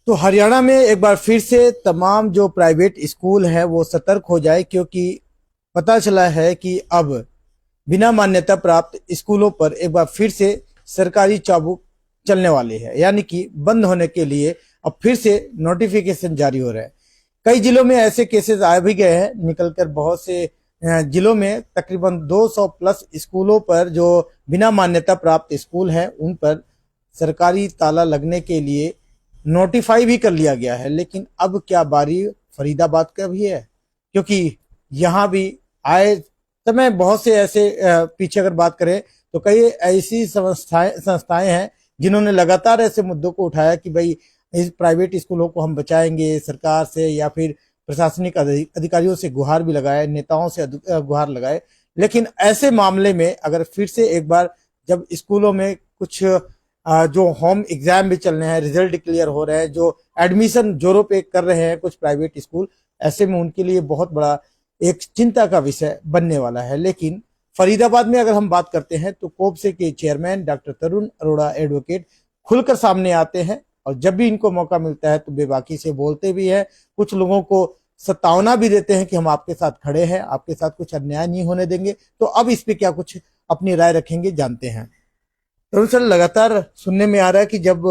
तो हरियाणा में एक बार फिर से तमाम जो प्राइवेट स्कूल हैं वो सतर्क हो जाए, क्योंकि पता चला है कि अब बिना मान्यता प्राप्त स्कूलों पर एक बार फिर से सरकारी चाबुक चलने वाली है। यानी कि बंद होने के लिए अब फिर से नोटिफिकेशन जारी हो रहा है। कई जिलों में ऐसे केसेस आ भी गए हैं निकलकर। बहुत से जिलों में तकरीबन 200 प्लस स्कूलों पर जो बिना मान्यता प्राप्त स्कूल हैं उन पर सरकारी ताला लगने के लिए नोटिफाई भी कर लिया गया है। लेकिन अब क्या बारी फरीदाबाद का भी है, क्योंकि यहाँ भी आए समय बहुत से ऐसे पीछे अगर बात करें तो कई ऐसी संस्थाएं हैं जिन्होंने लगातार ऐसे मुद्दों को उठाया कि भाई इस प्राइवेट स्कूलों को हम बचाएंगे सरकार से, या फिर प्रशासनिक अधिकारियों से गुहार भी लगाए, नेताओं से गुहार लगाए। लेकिन ऐसे मामले में अगर फिर से एक बार जब स्कूलों में कुछ जो होम एग्जाम भी चल रहे हैं, रिजल्ट डिक्लेयर हो रहे हैं, जो एडमिशन जोरों पे कर रहे हैं कुछ प्राइवेट स्कूल, ऐसे में उनके लिए बहुत बड़ा एक चिंता का विषय बनने वाला है। लेकिन फरीदाबाद में अगर हम बात करते हैं तो कोपसे के चेयरमैन डॉक्टर तरुण अरोड़ा एडवोकेट खुलकर सामने आते हैं और जब भी इनको मौका मिलता है तो बेबाकी से बोलते भी हैं। कुछ लोगों को सतावना भी देते हैं कि हम आपके साथ खड़े हैं, आपके साथ कुछ अन्याय नहीं होने देंगे। तो अब इस पे क्या कुछ अपनी राय रखेंगे, जानते हैं। तरुण सर, लगातार सुनने में आ रहा है कि जब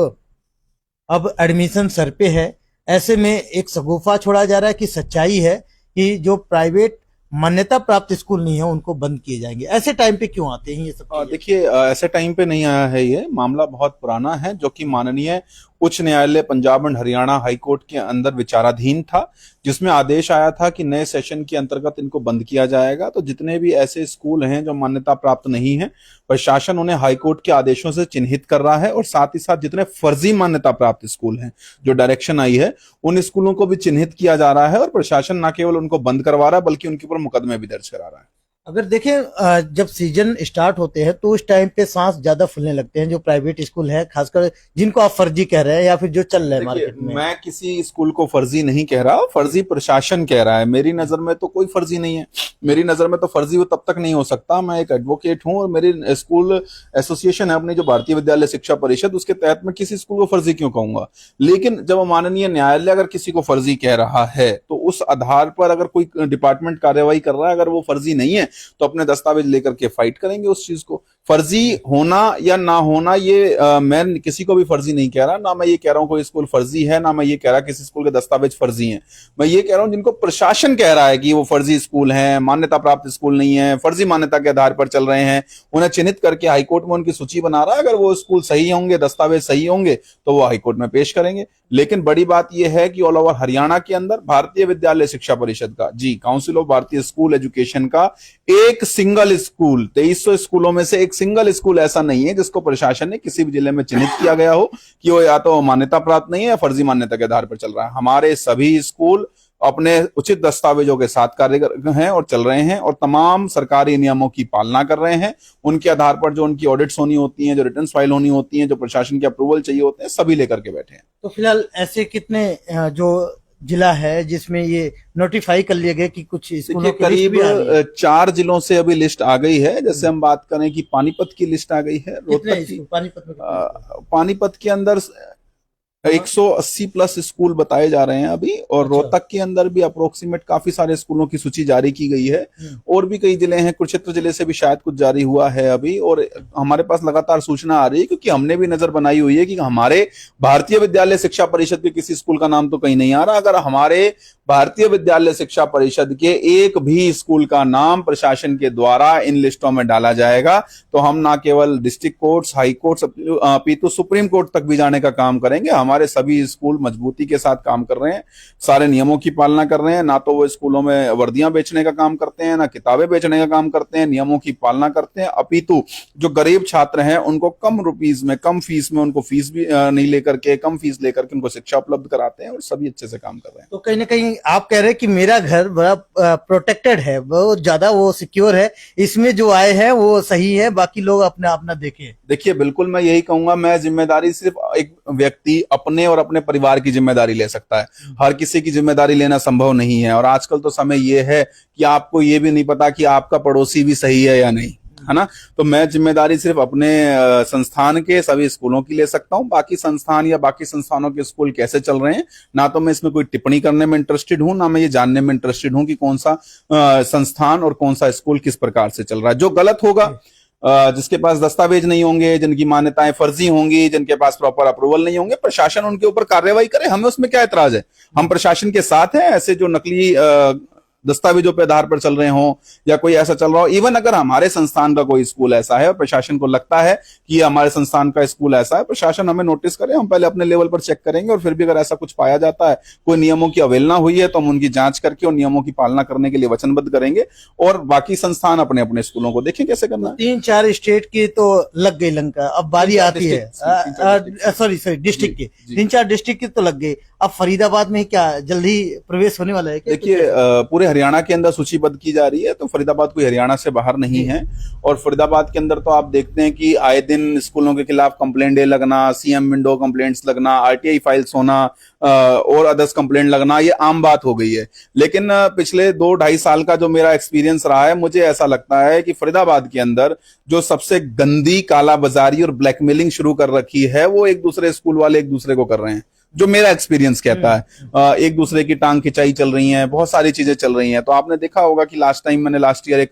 अब एडमिशन सर पे है, ऐसे में एक शगुफा छोड़ा जा रहा है कि सच्चाई है कि जो प्राइवेट मान्यता प्राप्त स्कूल नहीं है उनको बंद किए जाएंगे। ऐसे टाइम पे क्यों आते हैं ये सब? देखिए, ऐसे टाइम पे नहीं आया है। ये मामला बहुत पुराना है, जो कि माननीय उच्च न्यायालय Punjab and Haryana high court के अंदर विचाराधीन था, जिसमें आदेश आया था कि नए सेशन के अंतर्गत इनको बंद किया जाएगा। तो जितने भी ऐसे स्कूल हैं जो मान्यता प्राप्त नहीं है, प्रशासन उन्हें हाई कोर्ट के आदेशों से चिन्हित कर रहा है, और साथ ही साथ जितने फर्जी मान्यता प्राप्त स्कूल हैं, जो डायरेक्शन आई है, उन स्कूलों को भी चिन्हित किया जा रहा है। और प्रशासन न केवल उनको बंद करवा रहा है बल्कि उनके ऊपर मुकदमे भी दर्ज करा रहा है। अगर देखें जब सीजन स्टार्ट होते हैं तो उस टाइम पे सांस ज्यादा फूलने लगते हैं जो प्राइवेट स्कूल है, खासकर जिनको आप फर्जी कह रहे हैं या फिर जो चल रहे हैं मार्केट में। मैं किसी स्कूल को फर्जी नहीं कह रहा, फर्जी प्रशासन कह रहा है। मेरी नजर में तो कोई फर्जी नहीं है। मेरी नजर में तो फर्जी वो तब तक नहीं हो सकता। मैं एक एडवोकेट हूं और मेरी स्कूल एसोसिएशन है अपनी, जो भारतीय विद्यालय शिक्षा परिषद, उसके तहत मैं किसी स्कूल को फर्जी क्यों कहूंगा। लेकिन जब माननीय न्यायालय अगर किसी को फर्जी कह रहा है तो उस आधार पर अगर कोई डिपार्टमेंट कार्यवाही कर रहा है, अगर वो फर्जी नहीं है तो अपने दस्तावेज लेकर के फाइट करेंगे उस चीज को। फर्जी होना या ना होना, ये मैं किसी को भी फर्जी नहीं कह रहा। ना मैं ये कह रहा हूं कोई स्कूल फर्जी है, ना मैं ये कह रहा किसी स्कूल के दस्तावेज फर्जी हैं। मैं ये कह रहा हूं जिनको प्रशासन कह रहा है कि वो फर्जी स्कूल हैं, मान्यता प्राप्त स्कूल नहीं है, फर्जी मान्यता के आधार पर चल रहे हैं, उन्हें चिन्हित करके हाईकोर्ट में उनकी सूची बना रहा है। अगर वो स्कूल सही होंगे, दस्तावेज सही होंगे, तो वो हाईकोर्ट में पेश करेंगे। लेकिन बड़ी बात यह है कि ऑल ओवर हरियाणा के अंदर भारतीय विद्यालय शिक्षा परिषद का, जी, काउंसिल ऑफ भारतीय स्कूल एजुकेशन का एक सिंगल स्कूल, 2300 स्कूलों में से एक सिंगल स्कूल ऐसा नहीं है जिसको प्रशासन ने किसी भी जिले में चिन्हित किया गया हो कि वो या तो मान्यता प्राप्त नहीं है या फर्जी मान्यता के आधार पर चल रहा है। हमारे सभी स्कूल अपने उचित दस्तावेजों के साथ कार्य हैं और चल रहे हैं, और तमाम सरकारी नियमों की पालना कर रहे हैं। उनके आधार पर जो उनकी ऑडिट्स होनी होती हैं, जो रिटर्न फाइल होनी होती हैं, जो प्रशासन के अप्रूवल चाहिए होते हैं, सभी लेकर के बैठे हैं। तो फिलहाल ऐसे कितने जो जिला है जिसमें ये नोटिफाई कर लिया गया कि कुछ स्कूलों की करीब 4 जिलों से अभी लिस्ट आ गई है। जैसे हम बात करें कि पानीपत की लिस्ट आ गई है, रोहतक की। पानीपत के अंदर 180 प्लस स्कूल बताए जा रहे हैं अभी, और रोहतक के अंदर भी अप्रोक्सीमेट काफी सारे स्कूलों की सूची जारी की गई है। और भी कई जिले हैं, कुरुक्षेत्र जिले से भी शायद कुछ जारी हुआ है अभी। और हमारे पास लगातार सूचना आ रही है, क्योंकि हमने भी नजर बनाई हुई है कि हमारे भारतीय विद्यालय शिक्षा परिषद के किसी स्कूल का नाम तो कहीं नहीं आ रहा। अगर हमारे भारतीय विद्यालय शिक्षा परिषद के एक भी स्कूल का नाम प्रशासन के द्वारा इन लिस्टों में डाला जाएगा तो हम ना केवल डिस्ट्रिक्ट कोर्ट्स, हाई कोर्ट्स, अपितु सुप्रीम कोर्ट तक भी जाने का काम करेंगे। हमारे सभी स्कूल मजबूती के साथ काम कर रहे हैं, सारे नियमों की पालना कर रहे हैं। ना तो वो स्कूलों में वर्दियां बेचने का काम करते हैं, ना किताबें बेचने का काम करते हैं, नियमों की पालना करते हैं। अपितु जो गरीब छात्र हैं उनको कम रुपीज में, कम फीस में, उनको फीस भी नहीं लेकर के, कम फीस लेकर के उनको शिक्षा उपलब्ध कराते हैं, और सभी अच्छे से काम कर रहे हैं। तो कहीं ना कहीं आप कह रहे हैं कि मेरा घर बड़ा प्रोटेक्टेड है, बहुत ज्यादा वो सिक्योर है, इसमें जो आए हैं वो सही है, बाकी लोग अपना अपना देखें। देखिए, बिल्कुल मैं यही कहूंगा। मैं जिम्मेदारी सिर्फ एक व्यक्ति अपने और अपने परिवार की जिम्मेदारी ले सकता है, हर किसी की जिम्मेदारी लेना संभव नहीं है। और आजकल तो समय ये है कि आपको ये भी नहीं पता कि आपका पड़ोसी भी सही है या नहीं। है ना। तो मैं जिम्मेदारी सिर्फ अपने संस्थान के सभी स्कूलों की ले सकता हूं। बाकी संस्थान या बाकी संस्थानों के स्कूल कैसे चल रहे हैं, ना तो मैं इसमें कोई टिप्पणी करने में इंटरेस्टेड हूं, ना मैं ये जानने में इंटरेस्टेड हूं कि कौन सा संस्थान और कौन सा स्कूल किस प्रकार से चल रहा है। जो गलत होगा, जिसके पास दस्तावेज नहीं होंगे, जिनकी मान्यताएं फर्जी होंगी, जिनके पास प्रॉपर अप्रूवल नहीं होंगे, प्रशासन उनके ऊपर कार्रवाई करे, हमें उसमें क्या एतराज है। हम प्रशासन के साथ हैं। ऐसे जो नकली दस्तावेजों पे आधार पर चल रहे हों या कोई ऐसा चल रहा हो, इवन अगर हमारे संस्थान का कोई स्कूल ऐसा है और प्रशासन को लगता है कि हमारे संस्थान का स्कूल ऐसा है, प्रशासन हमें नोटिस करे, हम पहले अपने लेवल पर चेक करेंगे और फिर भी अगर ऐसा कुछ पाया जाता है, कोई नियमों की अवहेलना हुई है, तो हम उनकी जांच करके और नियमों की पालना करने के लिए वचनबद्ध करेंगे और बाकी संस्थान अपने अपने स्कूलों को देखें कैसे करना है। 3-4 स्टेट की तो लग गई लंका, अब बारी आती है सॉरी डिस्ट्रिक्ट की, 3-4 डिस्ट्रिक्ट की तो लग गई। अब फरीदाबाद में क्या जल्दी प्रवेश होने वाला है क्या? देखिए, पूरे हरियाणा के अंदर सूचीबद्ध की जा रही है, तो फरीदाबाद कोई हरियाणा से बाहर नहीं है। और फरीदाबाद के अंदर तो आप देखते हैं कि आए दिन स्कूलों के खिलाफ कंप्लेंट डे लगना, सीएम विंडो कंप्लेंट्स लगना, आरटीआई फाइल्स होना और अदर्स कंप्लेंट लगना, ये आम बात हो गई है। लेकिन पिछले 2-2.5 साल का जो मेरा एक्सपीरियंस रहा है, मुझे ऐसा लगता है कि फरीदाबाद के अंदर जो सबसे गंदी कालाबाजारी और ब्लैकमेलिंग शुरू कर रखी है, वो एक दूसरे स्कूल वाले एक दूसरे को कर रहे हैं, जो मेरा एक्सपीरियंस कहता है। एक दूसरे की टांग खिंचाई चल रही है, बहुत सारी चीजें चल रही हैं। तो आपने देखा होगा कि लास्ट ईयर एक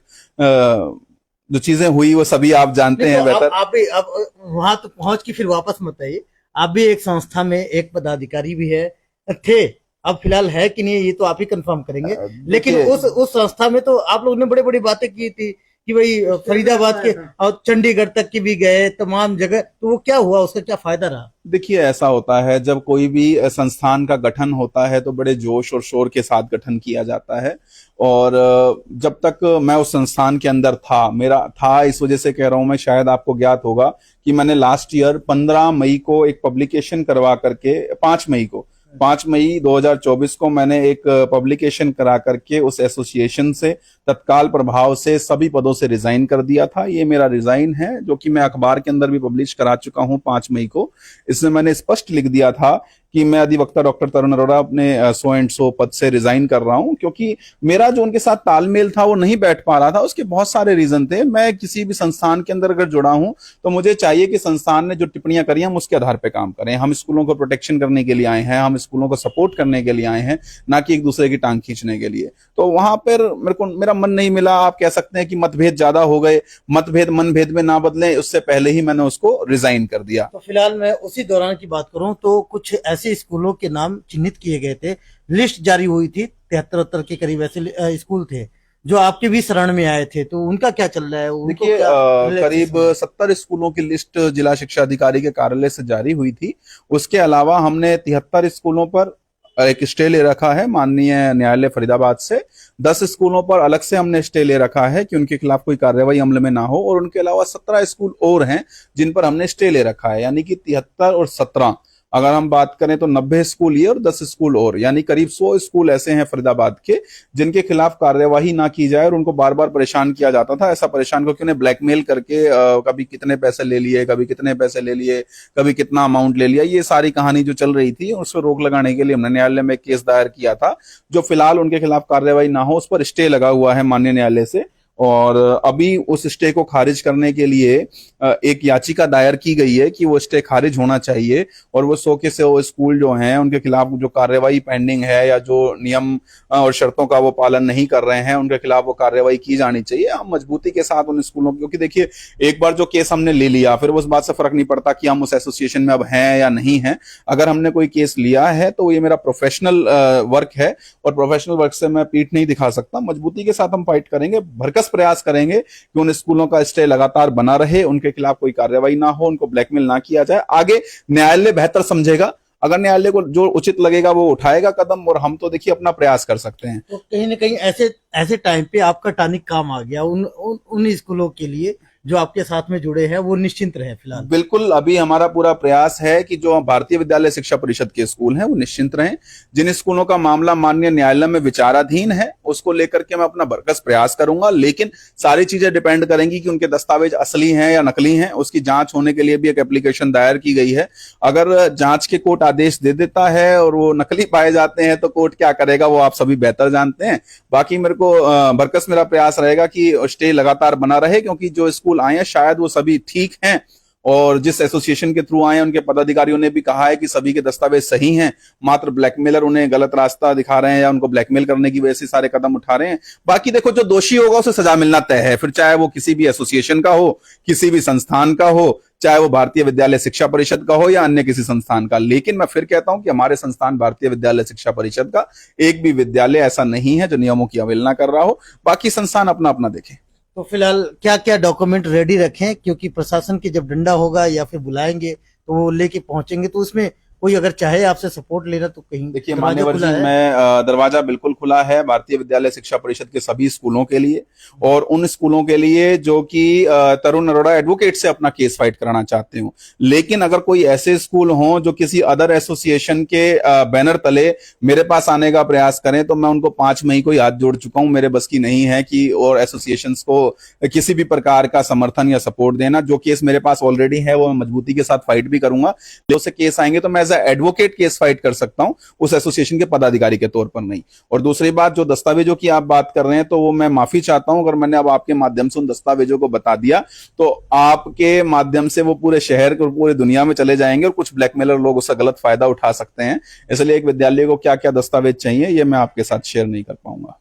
जो चीजें हुई वो सभी आप जानते हैं बेहतर। आप भी अब वहां तो पहुंच के फिर वापस मत आइए। आप भी एक संस्था में एक पदाधिकारी भी है थे, अब फिलहाल है कि नहीं ये तो आप ही कंफर्म करेंगे। लेकिन उस संस्था में तो आप लोगों ने बड़ी बड़ी बातें की थी कि भाई फरीदाबाद के और चंडीगढ़ तक की भी गए, तमाम जगह, तो वो क्या हुआ, उसका क्या फायदा रहा? देखिए, ऐसा होता है जब कोई भी संस्थान का गठन होता है तो बड़े जोश और शोर के साथ गठन किया जाता है। और जब तक मैं उस संस्थान के अंदर था इस वजह से कह रहा हूं मैं, शायद आपको ज्ञात होगा कि मैंने लास्ट ईयर 15 मई को एक पब्लिकेशन करवा करके 5 मई 2024 को मैंने एक पब्लिकेशन करा करके उस एसोसिएशन से तत्काल प्रभाव से सभी पदों से रिजाइन कर दिया था। ये मेरा रिजाइन है, जो कि मैं अखबार के अंदर भी पब्लिश करा चुका हूं 5 मई को। इसमें मैंने स्पष्ट लिख दिया था कि मैं अधिवक्ता डॉक्टर तरुण अरोड़ा अपने सो एंड सो पद से रिजाइन कर रहा हूं, क्योंकि मेरा जो उनके साथ तालमेल था वो नहीं बैठ पा रहा था। उसके बहुत सारे रीजन थे। मैं किसी भी संस्थान के अंदर अगर जुड़ा हूं तो मुझे चाहिए कि संस्थान ने जो टिप्पणियां करी हम उसके आधार पर काम करें। हम स्कूलों को प्रोटेक्शन करने के लिए आए हैं, हम स्कूलों को सपोर्ट करने के लिए आए हैं, ना कि एक दूसरे की टांग खींचने के लिए। तो वहां पर मेरा मन नहीं मिला। आप कह सकते हैं कि मतभेद ज्यादा हो गए, मतभेद मनभेद में ना बदले, उससे पहले ही मैंने उसको रिजाइन कर दिया। तो फिलहाल मैं उसी दौरान की बात करूं तो कुछ ऐसे स्कूलों के नाम चिन्हित किए गए थे, लिस्ट जारी हुई थी, 73 के करीब ऐसे स्कूल थे जो आपके भी शरण में आए थे, तो उनका क्या चल रहा है? देखिए, करीब 70 स्कूलों की लिस्ट जिला शिक्षा अधिकारी के कार्यालय से जारी हुई थी। उसके अलावा हमने 73 स्कूलों पर एक स्टे ले रखा है माननीय न्यायालय फरीदाबाद से। 10 स्कूलों पर अलग से हमने स्टे ले रखा है कि उनके खिलाफ कोई कार्रवाई अमल में ना हो, और उनके अलावा 17 स्कूल और हैं जिन पर हमने स्टे ले रखा है। यानी कि 73 और 17, अगर हम बात करें तो 90 स्कूल ये और 10 स्कूल और, यानी करीब 100 स्कूल ऐसे हैं फरीदाबाद के जिनके खिलाफ कार्यवाही ना की जाए और उनको बार बार परेशान किया जाता था। ऐसा परेशान क्योंकि उन्हें ब्लैकमेल करके कभी कितने पैसे ले लिए, कभी कितने पैसे ले लिए, कभी कितना अमाउंट ले लिया, ये सारी कहानी जो चल रही थी उस पर रोक लगाने के लिए हमने न्यायालय में केस दायर किया था, जो फिलहाल उनके खिलाफ कार्यवाही ना हो उस पर स्टे लगा हुआ है माननीय न्यायालय से। और अभी उस स्टे को खारिज करने के लिए एक याचिका दायर की गई है कि वो स्टे खारिज होना चाहिए और वो 100 के 100 स्कूल जो हैं उनके खिलाफ जो कार्रवाई पेंडिंग है या जो नियम और शर्तों का वो पालन नहीं कर रहे हैं उनके खिलाफ वो कार्रवाई की जानी चाहिए। हम मजबूती के साथ उन स्कूलों, क्योंकि देखिए एक बार जो केस हमने ले लिया फिर उस बात से फर्क नहीं पड़ता कि हम उस एसोसिएशन में अब हैं या नहीं हैं। अगर हमने कोई केस लिया है तो ये मेरा प्रोफेशनल वर्क है और प्रोफेशनल वर्क से मैं पीठ नहीं दिखा सकता। मजबूती के साथ हम फाइट करेंगे, भरकस प्रयास करेंगे कि उन स्कूलों का स्टे लगातार बना रहे, उनके खिलाफ कोई कार्रवाई ना हो, उनको ब्लैकमेल ना किया जाए। आगे न्यायालय बेहतर समझेगा, अगर न्यायालय को जो उचित लगेगा वो उठाएगा कदम, और हम तो देखिए अपना प्रयास कर सकते हैं। तो कहीं ना कहीं ऐसे टाइम पे आपका टानिक काम आ गया उन स्कूलों के लिए जो आपके साथ में जुड़े हैं वो निश्चिंत रहे फिलहाल? बिल्कुल, अभी हमारा पूरा प्रयास है कि जो भारतीय विद्यालय शिक्षा परिषद के स्कूल हैं वो निश्चिंत रहें। जिन स्कूलों का मामला माननीय न्यायालय में विचाराधीन है उसको लेकर के मैं अपना बरकस प्रयास करूंगा, लेकिन सारी चीजें डिपेंड करेंगी कि उनके दस्तावेज असली हैं या नकली हैं। उसकी जांच होने के लिए भी एक एप्लीकेशन दायर की गई है। अगर जांच के कोर्ट आदेश दे देता है और वो नकली पाए जाते हैं तो कोर्ट क्या करेगा वो आप सभी बेहतर जानते हैं। बाकी मेरे को बरकस मेरा प्रयास रहेगा कि स्टे लगातार बना रहे, क्योंकि जो स्कूल आए हैं शायद वो सभी ठीक हैं और जिस एसोसिएशन के थ्रू आए हैं उनके पदाधिकारियों ने भी कहा है कि सभी के दस्तावेज सही हैं, मात्र ब्लैकमेलर उन्हें गलत रास्ता दिखा रहे हैं या उनको ब्लैकमेल करने की वजह से सारे कदम उठा रहे हैं। बाकी देखो, जो दोषी होगा उसे सजा मिलना तय है, फिर चाहे वो किसी भी एसोसिएशन का हो, किसी भी संस्थान का हो, चाहे वो भारतीय विद्यालय शिक्षा परिषद का हो या अन्य किसी संस्थान का। लेकिन मैं फिर कहता हूं कि हमारे संस्थान भारतीय विद्यालय शिक्षा परिषद का एक भी विद्यालय ऐसा नहीं है जो नियमों की अवहेलना कर रहा हो। बाकी संस्थान अपना अपना देखें। तो फिलहाल क्या क्या डॉक्यूमेंट रेडी रखें, क्योंकि प्रशासन की जब डंडा होगा या फिर बुलाएंगे तो वो लेके पहुंचेंगे, तो उसमें कोई अगर चाहे आपसे सपोर्ट लेना तो कहीं देखिए दरवाजा मान्यवर खुला जी, है? मैं दरवाजा बिल्कुल खुला है भारतीय विद्यालय शिक्षा परिषद के सभी स्कूलों के लिए, और उन स्कूलों के लिए जो कि तरुण अरोड़ा एडवोकेट से अपना केस फाइट कराना चाहते हो। लेकिन अगर कोई ऐसे स्कूल हो जो किसी अदर एसोसिएशन के बैनर तले मेरे पास आने का प्रयास करें तो मैं उनको 5 मई को ही हाथ जोड़ चुका हूं। मेरे बस की नहीं है कि और एसोसिएशंस को किसी भी प्रकार का समर्थन या सपोर्ट देना। जो केस मेरे पास ऑलरेडी है वो मैं मजबूती के साथ फाइट भी करूंगा। जो से केस आएंगे तो मैं एज एडवोकेट केस फाइट कर सकता हूं, उस एसोसिएशन के पदाधिकारी के तौर पर नहीं। और दूसरी बात, जो दस्तावेजों की आप बात कर रहे हैं तो वो मैं माफी चाहता हूं अगर मैंने अब आपके माध्यम से उन दस्तावेजों को बता दिया तो आपके माध्यम से वो पूरे शहर और पूरी दुनिया में चले जाएंगे और कुछ ब्लैकमेलर लोग उसका गलत फायदा उठा सकते हैं। इसलिए एक विद्यालय को क्या क्या दस्तावेज चाहिए ये मैं आपके साथ शेयर नहीं कर पाऊंगा।